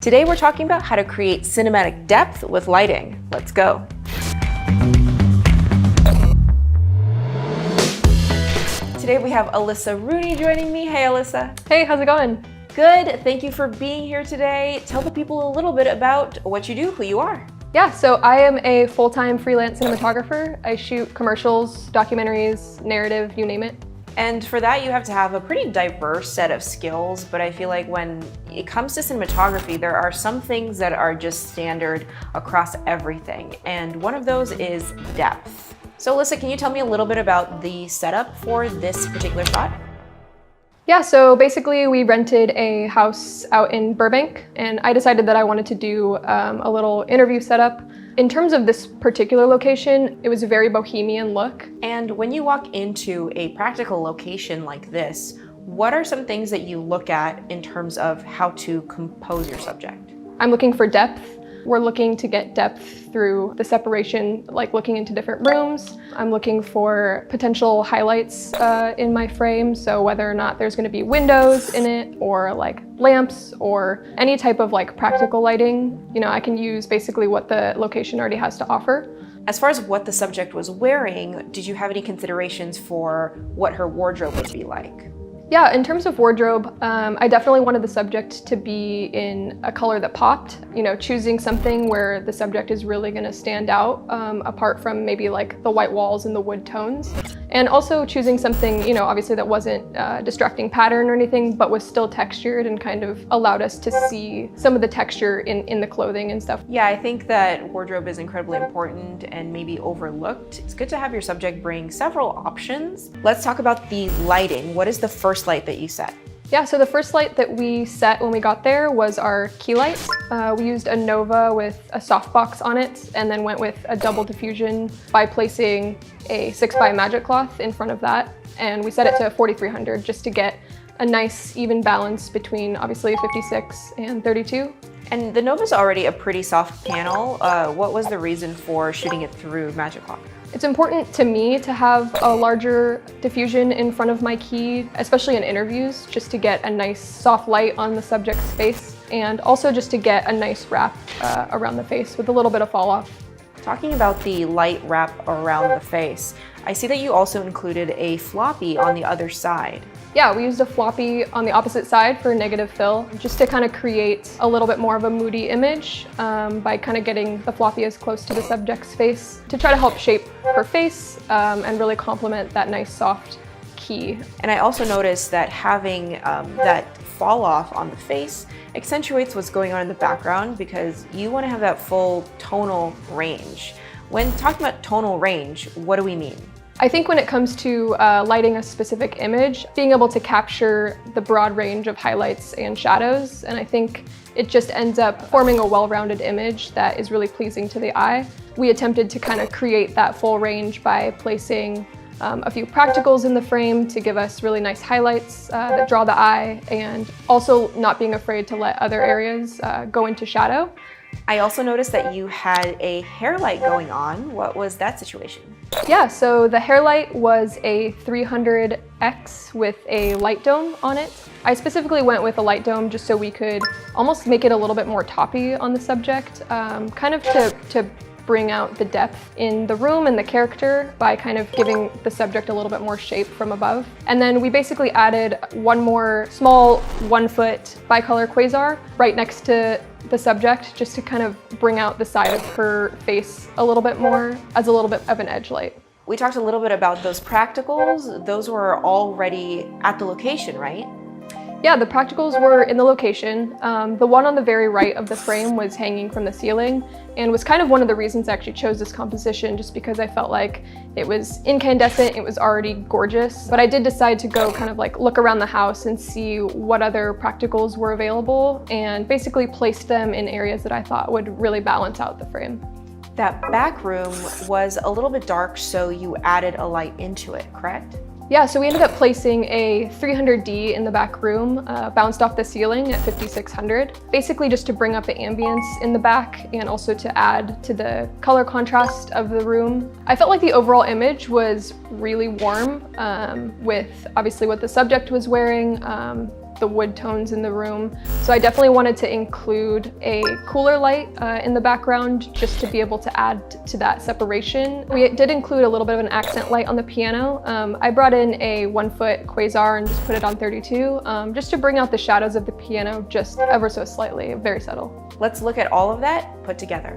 Today we're talking about how to create cinematic depth with lighting. Let's go. Today we have Alyssa Rooney joining me. Hey Alyssa. Hey, how's it going? Good, thank you for being here today. Tell the people a little bit about what you do, who you are. Yeah, so I am a full-time freelance cinematographer. I shoot commercials, documentaries, narrative, you name it. And for that, you have to have a pretty diverse set of skills, but I feel like when it comes to cinematography, there are some things that are just standard across everything, and one of those is depth. So Alyssa, can you tell me a little bit about the setup for this particular shot? Yeah, so basically we rented a house out in Burbank, and I decided that I wanted to do a little interview setup. In terms of this particular location, it was a very bohemian look. And when you walk into a practical location like this, what are some things that you look at in terms of how to compose your subject? I'm looking for depth. We're looking to get depth through the separation, like looking into different rooms. I'm looking for potential highlights in my frame, so whether or not there's going to be windows in it or like lamps or any type of like practical lighting. You know, I can use basically what the location already has to offer. As far as what the subject was wearing, did you have any considerations for what her wardrobe would be like? Yeah, in terms of wardrobe, I definitely wanted the subject to be in a color that popped. You know, choosing something where the subject is really going to stand out, apart from maybe like the white walls and the wood tones. And also choosing something, you know, obviously that wasn't distracting pattern or anything, but was still textured and kind of allowed us to see some of the texture in the clothing and stuff. Yeah, I think that wardrobe is incredibly important and maybe overlooked. It's good to have your subject bring several options. Let's talk about the lighting. What is the first light that you set? Yeah, so the first light that we set when we got there was our key light. We used a Nova with a softbox on it and then went with a double diffusion by placing a 6x magic cloth in front of that. And we set it to 4300 just to get a nice even balance between obviously 56 and 32. And the Nova's already a pretty soft panel. What was the reason for shooting it through magic cloth? It's important to me to have a larger diffusion in front of my key, especially in interviews, just to get a nice soft light on the subject's face, and also just to get a nice wrap around the face with a little bit of fall off. Talking about the light wrap around the face, I see that you also included a floppy on the other side. Yeah, we used a floppy on the opposite side for negative fill, just to kind of create a little bit more of a moody image by kind of getting the floppy as close to the subject's face to try to help shape her face and really complement that nice soft key. And I also noticed that having that fall off on the face accentuates what's going on in the background because you want to have that full tonal range. When talking about tonal range, what do we mean? I think when it comes to lighting a specific image, being able to capture the broad range of highlights and shadows, and I think it just ends up forming a well-rounded image that is really pleasing to the eye. We attempted to kind of create that full range by placing a few practicals in the frame to give us really nice highlights that draw the eye, and also not being afraid to let other areas go into shadow. I also noticed that you had a hair light going on. What was that situation? Yeah, so the hair light was a 300X with a light dome on it. I specifically went with a light dome just so we could almost make it a little bit more toppy on the subject, kind of to bring out the depth in the room and the character by kind of giving the subject a little bit more shape from above. And then we basically added one more small 1-foot bicolor quasar right next to the subject just to kind of bring out the side of her face a little bit more as a little bit of an edge light. We talked a little bit about those practicals. Those were already at the location, right? Yeah, the practicals were in the location. The one on the very right of the frame was hanging from the ceiling and was kind of one of the reasons I actually chose this composition, just because I felt like it was incandescent, it was already gorgeous. But I did decide to go kind of like look around the house and see what other practicals were available and basically place them in areas that I thought would really balance out the frame. That back room was a little bit dark, so you added a light into it, correct? Yeah, so we ended up placing a 300D in the back room, bounced off the ceiling at 5600, basically just to bring up the ambience in the back and also to add to the color contrast of the room. I felt like the overall image was really warm with obviously what the subject was wearing, the wood tones in the room. So I definitely wanted to include a cooler light in the background just to be able to add to that separation. We did include a little bit of an accent light on the piano. I brought in a 1-foot quasar and just put it on 32 just to bring out the shadows of the piano just ever so slightly, very subtle. Let's look at all of that put together.